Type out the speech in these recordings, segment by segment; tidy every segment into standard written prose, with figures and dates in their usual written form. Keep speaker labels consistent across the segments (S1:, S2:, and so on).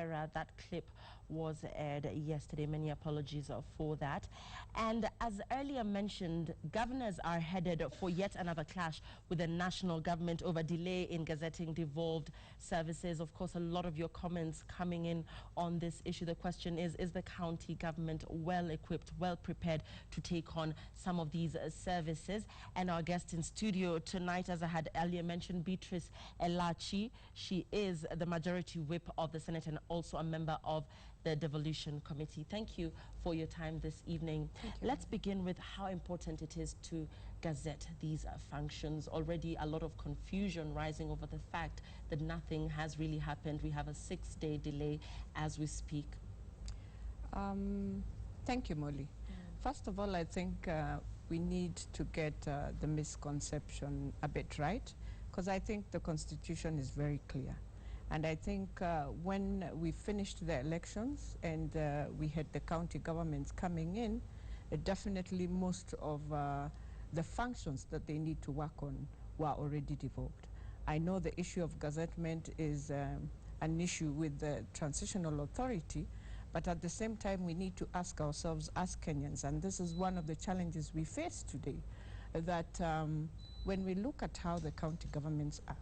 S1: error. That clip was aired yesterday. Many apologies for that. And as earlier mentioned, governors are headed for yet another clash with the national government over delay in gazetting devolved services. Of course, a lot of your comments coming in on this issue. The question is the county government well equipped, well prepared to take on some of these services? And our guest in studio tonight, as I had earlier mentioned, Beatrice Elachi. She is the majority whip of the Senate and also a member of the Devolution Committee. Thank you for your time this evening. Let's begin with how important it is to gazette these functions. Already a lot of confusion rising over the fact that nothing has really happened. We have a 6-day delay as we speak.
S2: Thank you, Molly. First of all, I think we need to get the misconception a bit right, because I think the Constitution is very clear. And I think when we finished the elections and we had the county governments coming in, definitely most of the functions that they need to work on were already devolved. I know the issue of gazettement is an issue with the transitional authority, but at the same time we need to ask ourselves as Kenyans, and this is one of the challenges we face today, that when we look at how the county governments are,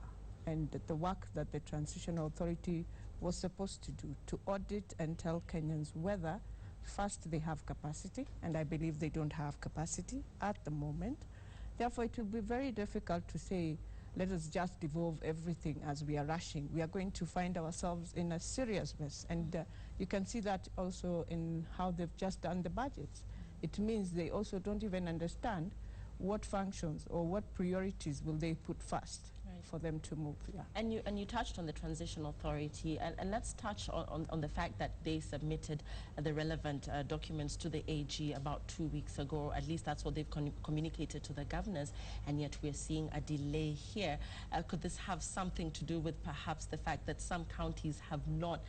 S2: and the work that the Transitional Authority was supposed to do, to audit and tell Kenyans whether, first, they have capacity, and I believe they don't have capacity at the moment. Therefore, it will be very difficult to say, let us just devolve everything as we are rushing. We are going to find ourselves in a serious mess, and you can see that also in how they've just done the budgets. It means they also don't even understand what functions or what priorities will they put first for them to move. Yeah.
S1: And you touched on the Transitional Authority, and let's touch on the fact that they submitted the relevant documents to the AG about 2 weeks ago, or at least that's what they've communicated to the governors, and yet we're seeing a delay here. Could this have something to do with perhaps the fact that some counties have not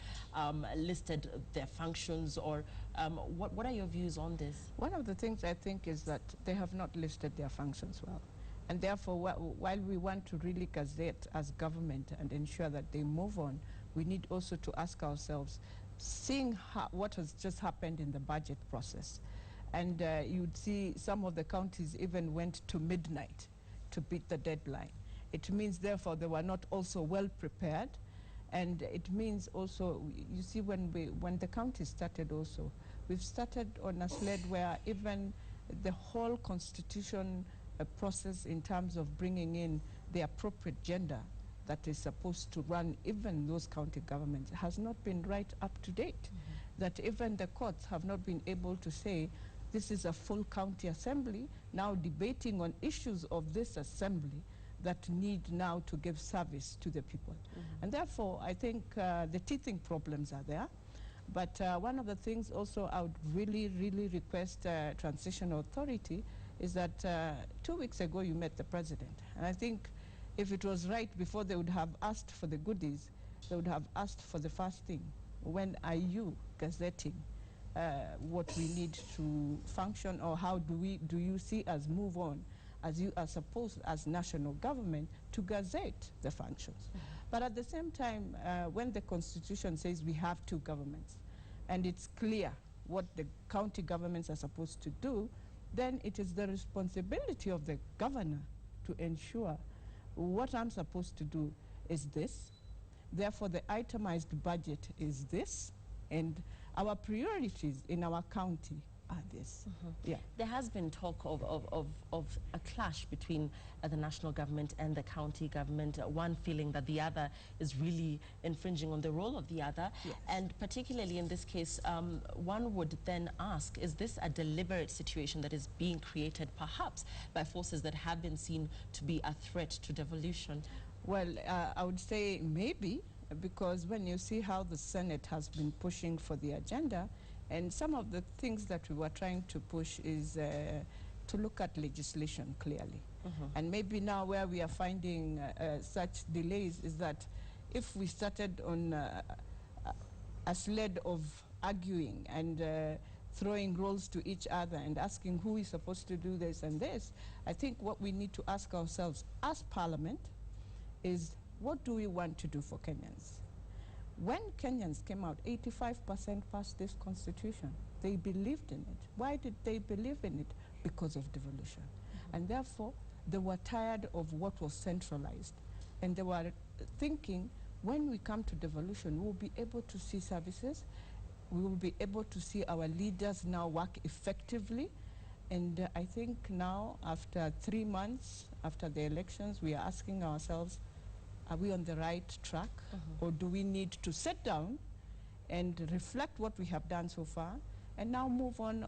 S1: listed their functions, or what are your views on this?
S2: One of the things I think is that they have not listed their functions well. And therefore, while we want to really gazette as government and ensure that they move on, we need also to ask ourselves, seeing what has just happened in the budget process, and you'd see some of the counties even went to midnight to beat the deadline. It means, therefore, they were not also well prepared, and it means also, you see, when the county started also, we've started on a sled where even the whole constitution process in terms of bringing in the appropriate gender that is supposed to run even those county governments has not been right up to date. That even the courts have not been able to say, this is a full county assembly now debating on issues of this assembly that need now to give service to the people. And therefore, I think the teething problems are there. But one of the things also I would really, really request Transitional Authority is that 2 weeks ago you met the president. And I think if it was right, before they would have asked for the goodies, they would have asked for the first thing. When are you gazetting what we need to function, or how do you see us move on as you are supposed as national government to gazette the functions? But at the same time, when the Constitution says we have two governments, and it's clear what the county governments are supposed to do, then it is the responsibility of the governor to ensure what I'm supposed to do is this. Therefore, the itemized budget is this, and our priorities in our county are this. Yeah.
S1: There has been talk of a clash between the national government and the county government, one feeling that the other is really infringing on the role of the other.
S2: Yes.
S1: And particularly in this case, one would then ask, is this a deliberate situation that is being created perhaps by forces that have been seen to be a threat to devolution?
S2: Well, I would say maybe, because when you see how the Senate has been pushing for the agenda, and some of the things that we were trying to push is to look at legislation clearly. And maybe now where we are finding such delays is that if we started on a sled of arguing and throwing roles to each other and asking who is supposed to do this and this, I think what we need to ask ourselves as Parliament is, what do we want to do for Kenyans? When Kenyans came out, 85% passed this constitution. They believed in it. Why did they believe in it? Because of devolution. And therefore, they were tired of what was centralized. And they were thinking, when we come to devolution, we'll be able to see services, we will be able to see our leaders now work effectively. And I think now, after 3 months after the elections, we are asking ourselves, are we on the right track? Or do we need to sit down and reflect what we have done so far and now move on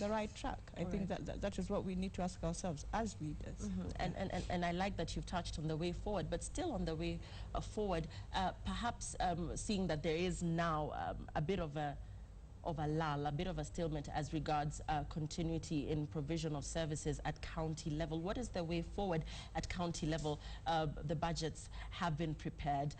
S2: the right track? I think that is what we need to ask ourselves as leaders.
S1: And I like that you've touched on the way forward, but still on the way forward, perhaps seeing that there is now a bit of a lull, a bit of a stalemate as regards continuity in provision of services at county level. What is the way forward at county level? The budgets have been prepared.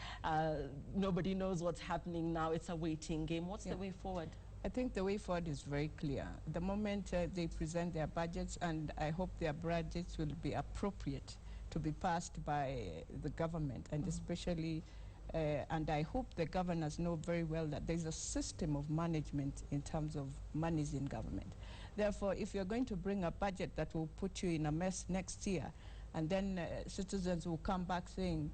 S1: Nobody knows what's happening now. It's a waiting game. What's the way forward?
S2: I think the way forward is very clear. The moment they present their budgets, and I hope their budgets will be appropriate to be passed by the government, and especially and I hope the governors know very well that there's a system of management in terms of monies in government. Therefore, if you're going to bring a budget that will put you in a mess next year, and then citizens will come back saying,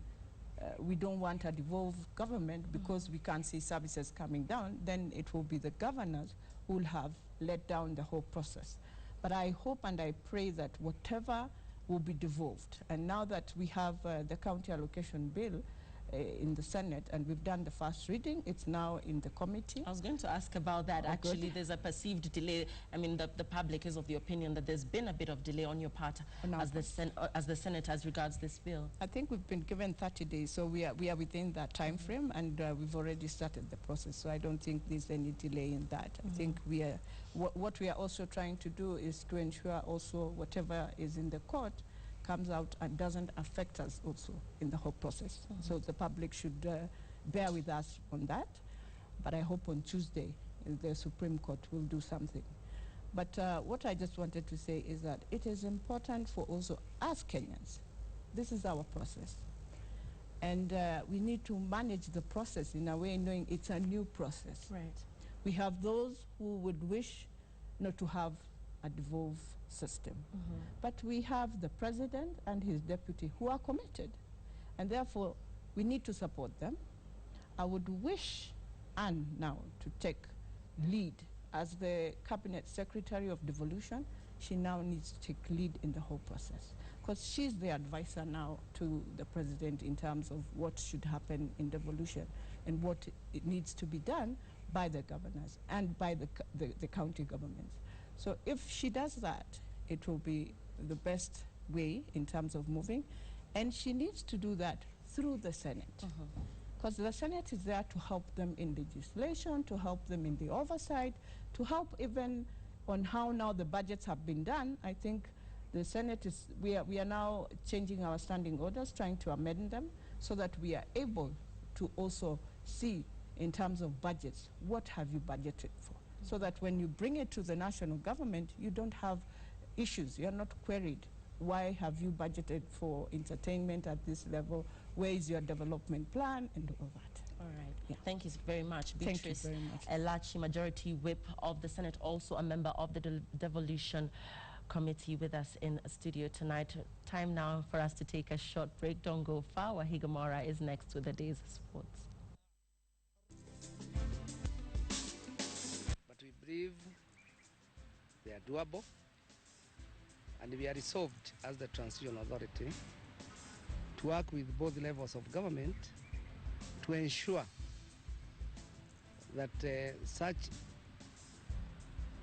S2: we don't want a devolved government because we can't see services coming down, then it will be the governors who will have let down the whole process. But I hope and I pray that whatever will be devolved, and now that we have the county allocation bill in the Senate, and we've done the first reading. It's now in the committee.
S1: I was going to ask about that. Actually, there's a perceived delay. I mean, the public is of the opinion that there's been a bit of delay on your part as the Senate as regards this bill.
S2: I think we've been given 30 days, so we are within that time frame, and we've already started the process. So I don't think there's any delay in that. I think we are. What we are also trying to do is to ensure also whatever is in the court comes out and doesn't affect us also in the whole process. So the public should bear with us on that. But I hope on Tuesday the Supreme Court will do something. But what I just wanted to say is that it is important for also us Kenyans. This is our process. And we need to manage the process in a way knowing it's a new process.
S1: Right.
S2: We have those who would wish not to have a devolved system. But we have the president and his deputy who are committed, and therefore we need to support them. I would wish Anne now to take lead as the cabinet secretary of devolution. She now needs to take lead in the whole process because she's the advisor now to the president in terms of what should happen in devolution and what it needs to be done by the governors and by the county governments. So if she does that, it will be the best way in terms of moving. And she needs to do that through the Senate. Because the Senate is there to help them in legislation, to help them in the oversight, to help even on how now the budgets have been done. I think the Senate is, we are now changing our standing orders, trying to amend them so that we are able to also see in terms of budgets, what have you budgeted for? So that when you bring it to the national government, you don't have issues. You're not queried. Why have you budgeted for entertainment at this level? Where is your development plan and all that?
S1: All right. Yeah. Thank you very much, Beatrice.
S2: Thank you very much.
S1: Elachi-Majority Whip of the Senate, also a member of the Devolution Committee with us in studio tonight. Time now for us to take a short break. Don't go far. Wahiga Mora is next with the day's sports.
S3: We believe they are doable, and we are resolved as the Transition Authority to work with both levels of government to ensure that such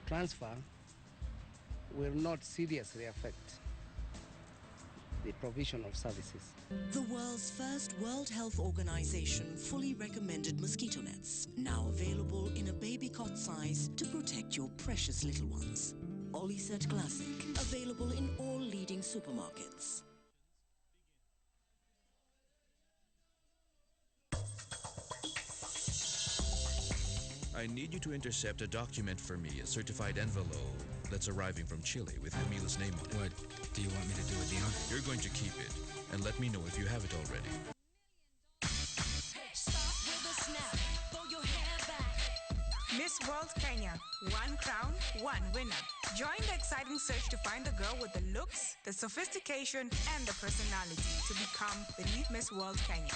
S3: transfer will not seriously affect the provision of services.
S4: The world's first World Health Organization fully recommended mosquito nets, now available in a baby cot size to protect your precious little ones. Oliset Classic, available in all leading supermarkets.
S5: I need you to intercept a document for me, a certified envelope that's arriving from Chile with Camila's name on it.
S6: What do you want me to do with Dion?
S5: You're going to keep it, and let me know if you have it already.
S7: Start with a snap. Miss World Kenya, one crown, one winner. Join the exciting search to find the girl with the looks, the sophistication, and the personality to become the new Miss World Kenya.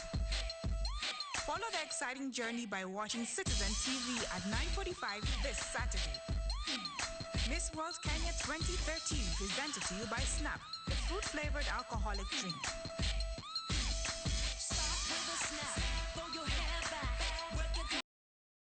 S7: Follow the exciting journey by watching Citizen TV at 9:45 this Saturday. Miss World Kenya 2013, presented to you by Snap, the fruit-flavored alcoholic drink.